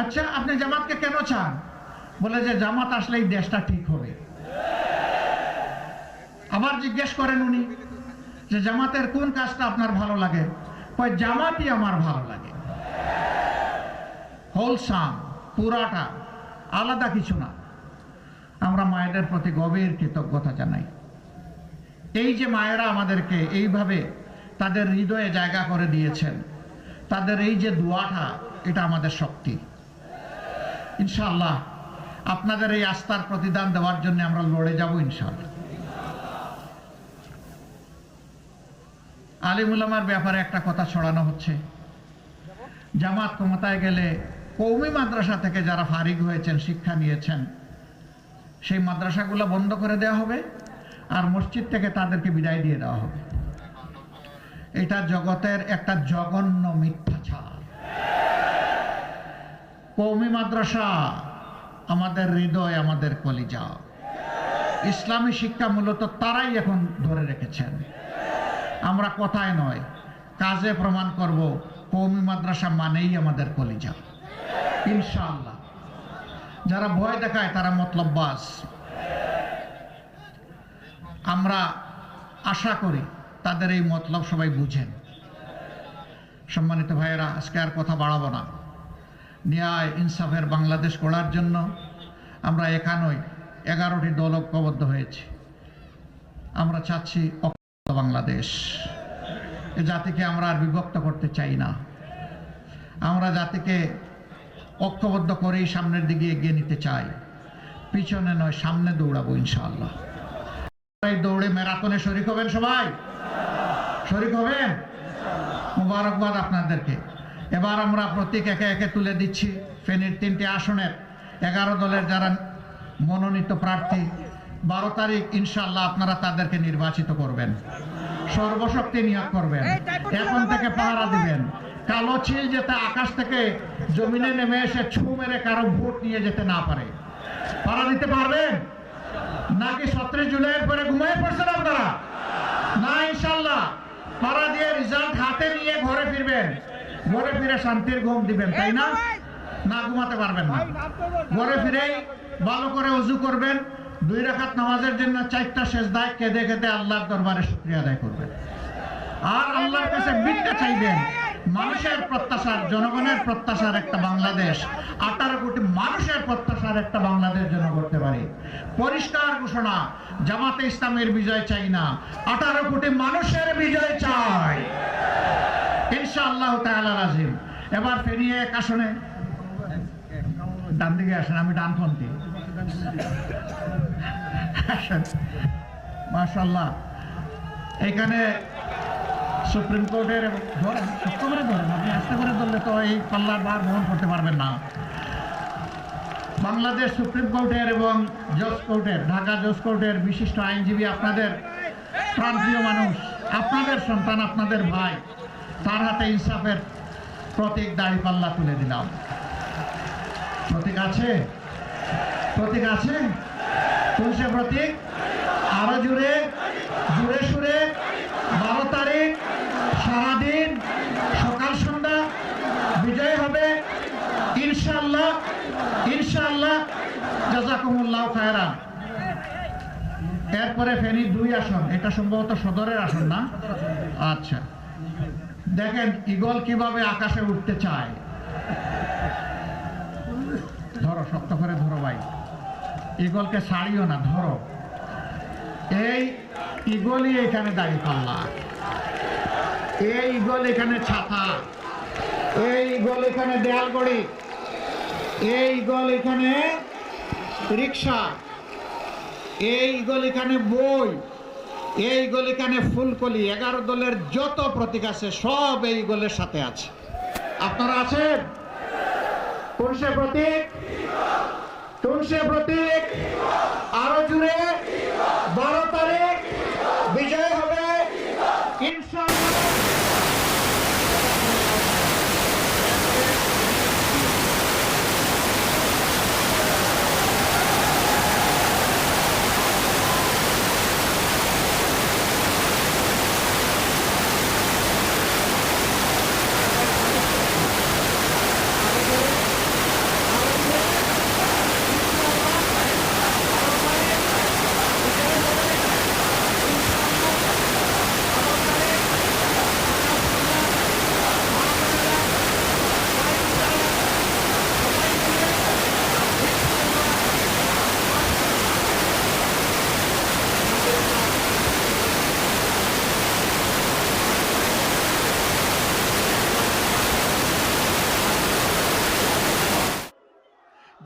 আচ্ছা, আপনি জামাতকে কেন চান? বলে যে জামাত আসলে এই দেশটা ঠিক হবে। আবার জিজ্ঞেস করেন উনি যে জামাতের কোন কাজটা আপনার ভালো লাগে? কয় জামাতই আমার ভালো লাগে, হোলসাম, পুরাটা, আলাদা কিছু না। আমরা মায়েদের প্রতি গভীর কৃতজ্ঞতা জানাই। এই যে মায়েরা আমাদেরকে এইভাবে তাদের হৃদয়ে জায়গা করে দিয়েছেন, তাদের এই যে দোয়াটা, এটা আমাদের শক্তি। ইনশাআল্লাহ আপনাদের এই আস্থার প্রতিদান দেওয়ার জন্য আমরা লড়ে যাব ইনশাআল্লাহ। আলিম উলামার ব্যাপারে একটা কথা ছড়ানো হচ্ছে, জামাত ক্ষমতায় গেলে কওমি মাদ্রাসা থেকে যারা ফারিগ হয়েছেন, শিক্ষা নিয়েছেন, সেই মাদ্রাসাগুলো বন্ধ করে দেওয়া হবে আর মসজিদ থেকে তাদেরকে বিদায় দিয়ে দেওয়া হবে। এটা জগতের একটা জঘন্য মিথ্যাচার। কওমি মাদ্রাসা আমাদের হৃদয়, আমাদের কলিজা। ইসলামী শিক্ষা মূলত তারাই এখন ধরে রেখেছেন। আমরা কথায় নয়, কাজে প্রমাণ করব কওমি মাদ্রাসা মানেই আমাদের কলিজা ইনশাআল্লাহ। যারা ভয় দেখায় তারা মতলববাজ। আমরা আশা করি তাদের এই মতলব সবাই বুঝেন। সম্মানিত ভাইয়েরা, আজকে আর কথা বাড়াবো না। ন্যায় ইনসাফের বাংলাদেশ গড়ার জন্য আমরা এখানেই 11টি দল ঐক্যবদ্ধ হয়েছি। আমরা চাচ্ছি বাংলাদেশ। এ জাতিকে আমরা আর বিভক্ত করতে চাই না। আমরা জাতিকে ঐক্যবদ্ধ করেই সামনের দিকে এগিয়ে নিতে চাই, পিছনে নয়, সামনে দৌড়াবো ইনশাআল্লাহ। এই দৌড়ে ম্যারাথনে শরীক হবেন, সবাই শরীক হবেন। মুবারকবাদ আপনাদেরকে। এবার আমরা প্রতীক একে একে তুলে দিচ্ছি। ফেনীর 3টি আসনের 11 দলের যারা মনোনীত প্রার্থী, 12 তারিখ ইনশাআল্লাহ আপনারা তাদেরকে নির্বাচিত করবেন, সর্বশক্তি নিয়োগ করবেন, এখন থেকে পাহারা দিবেন। কালো চিল যাতে আকাশ থেকে জমিনে নেমে এসে ছু মেরে কারো ভোট নিয়ে যেতে না পারে। পাহারা দিতে পারবেন নাকি 17 জুলাইয়ের পরে ঘুমিয়ে পড়ছেন আপনারা? না, ইনশাআল্লাহ পাহারা দিয়ে রেজাল্ট হাতে নিয়ে ঘরে ফিরবেন, ঘরে ফিরে শান্তির ঘুম দিবেন, তাই না? না, ঘুমাতে পারবেন না। ঘরে ফিরেই ভালো করে ওযু করবেন, 2 রাকাত নামাজের জন্য 4টা সেজদায় কেঁদে কেঁদে আল্লাহর দরবারে শুকরিয়া আদায় করবেন। আর আল্লাহর কাছে ভিক্ষা চাইবেন। মানুষের প্রত্যাশার, জনগণের প্রত্যাশার একটা বাংলাদেশ, 18 কোটি মানুষের প্রত্যাশার একটা বাংলাদেশ যেন করতে পারি। পরিষ্কার ঘোষণা, জামাতে ইসলামের বিজয় চাই না, 18 কোটি মানুষের বিজয় চাই ইনশাআল্লাহ তাআলা রাজিম। এবার ফেনী 1 আসনে, ডান দিকে আসেন, আমি ডানপন্থী। মাশাআল্লাহ, এখানে সুপ্রিম কোর্টের, ধরেন শক্ত করে ধরেন, আপনি আস্তে করে ধরলে তো এই পাল্লার বার বহন করতে পারবেন না। বাংলাদেশ সুপ্রিম কোর্টের এবং জজ কোর্টের, ঢাকা জজ কোর্টের বিশিষ্ট আইনজীবী, আপনাদের প্রান্তীয় মানুষ, আপনাদের সন্তান, আপনাদের ভাই, তার হাতে ইনসাফের প্রতীক দাঁড়িপাল্লা তুলে দিলাম। প্রতীক আছে? প্রতীক আছে? কোন সে প্রতীক? আরো জুড়ে, জুড়ে সুরে 12 তারিখ সারাদিন সকাল সন্ধ্যা বিজয় হবে ইনশাআল্লাহ, ইনশাআল্লাহ। জাযাকুমুল্লাহ খায়রান। এরপরে ফেনী 2 আসন, এটা সম্ভবত সদরের আসন না? আচ্ছা, দেখেন ঈগল কিভাবে আকাশে উঠতে চায়। ধরো, শক্ত করে ধরো ভাই, ঈগলকে ছাড়িও না, ধরো। এই ঈগলই এখানে দাঁড়িপাল্লা, এই ঈগল এখানে ছাতা, এই ঈগল এখানে দেয়ালগড়ি, এই ঈগল এখানে রিক্সা, এই ঈগল এখানে বই, এই ঈগল এখানে ফুলকলি। 11 দলের যত প্রতীক আছে সব এই ঈগলের সাথে আছে। আপনারা আছেন? কোন সে প্রতীক? কোন সে প্রতীক? আরো জুড়ে 12 তারিখ বিজয় হবে ইনশাআল্লাহ।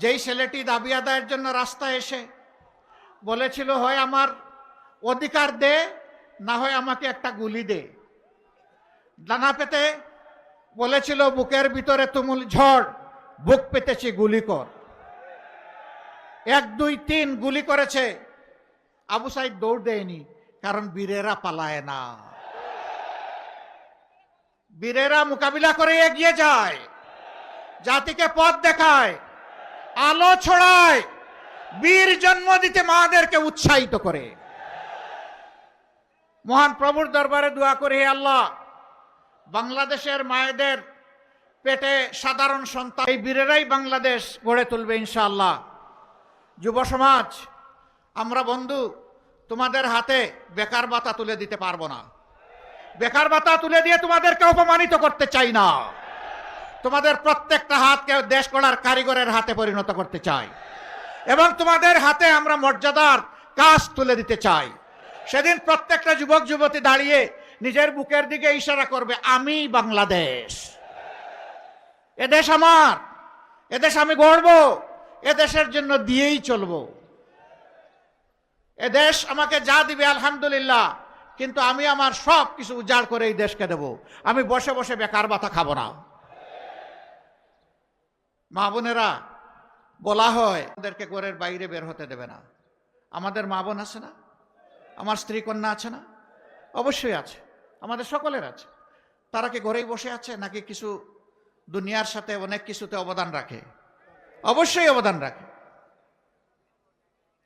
যেই ছেলেটি দাবি আদায়ের জন্য রাস্তায় এসে বলেছিল, হয় আমার অধিকার দে, না হয় আমাকে একটা গুলি দে, ডানা পেতে বলেছিল বুকের ভিতরে তুমুল ঝড়, বুক পেতেছি গুলি কর। 1, 2, 3 গুলি করেছে। আবু সাইদ দৌড় দেয়নি, কারণ বীরেরা পালায় না, বীরেরা মোকাবিলা করে এগিয়ে যায়, জাতিকে পথ দেখায়, আলো ছড়ায়, বীর জন্ম দিতে মাদেরকে উৎসাহিত করে। মহান প্রভুর দরবারে দোয়া করি, হে আল্লাহ, বাংলাদেশের মায়েদের পেটে সাধারণ সন্তান, এই বীরেরাই বাংলাদেশ গড়ে তুলবে ইনশাআল্লাহ। যুব সমাজ, আমরা বন্ধু তোমাদের হাতে বেকার ভাতা তুলে দিতে পারবো না। বেকার ভাতা তুলে দিয়ে তোমাদেরকে অপমানিত করতে চাই না। তোমাদের প্রত্যেকটা হাতকে দেশ গড়ার কারিগরের হাতে পরিণত করতে চাই, এবং তোমাদের হাতে আমরা মর্যাদার কাজ তুলে দিতে চাই। সেদিন প্রত্যেকটা যুবক যুবতী দাঁড়িয়ে নিজের বুকের দিকে ইশারা করবে, আমি বাংলাদেশ, এদেশ আমার, এদেশ আমি গড়ব, এদেশের জন্য দিয়েই চলবো। এদেশ আমাকে যা দিবে আলহামদুলিল্লাহ, কিন্তু আমি আমার সব কিছু উজাড় করে এই দেশকে দেব। আমি বসে বসে বেকার ভাতা খাবো না। মা বোনেরা, বলা হয় ওদেরকে ঘরের বাইরে বের হতে দেবে না। আমাদের মা বোন আছে না? আমার স্ত্রী কন্যা আছে না? অবশ্যই আছে, আমাদের সকলের আছে। তারা কি ঘরেই বসে আছে, নাকি কিছু দুনিয়ার সাথে অনেক কিছুতে অবদান রাখে? অবশ্যই অবদান রাখে।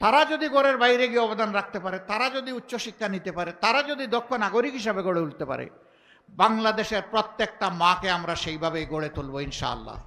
তারা যদি ঘরের বাইরে গিয়ে অবদান রাখতে পারে, তারা যদি উচ্চশিক্ষা নিতে পারে, তারা যদি দক্ষ নাগরিক হিসাবে গড়ে উঠতে পারে, বাংলাদেশের প্রত্যেকটা মাকে আমরা সেইভাবেই গড়ে তুলবো ইনশাআল্লাহ।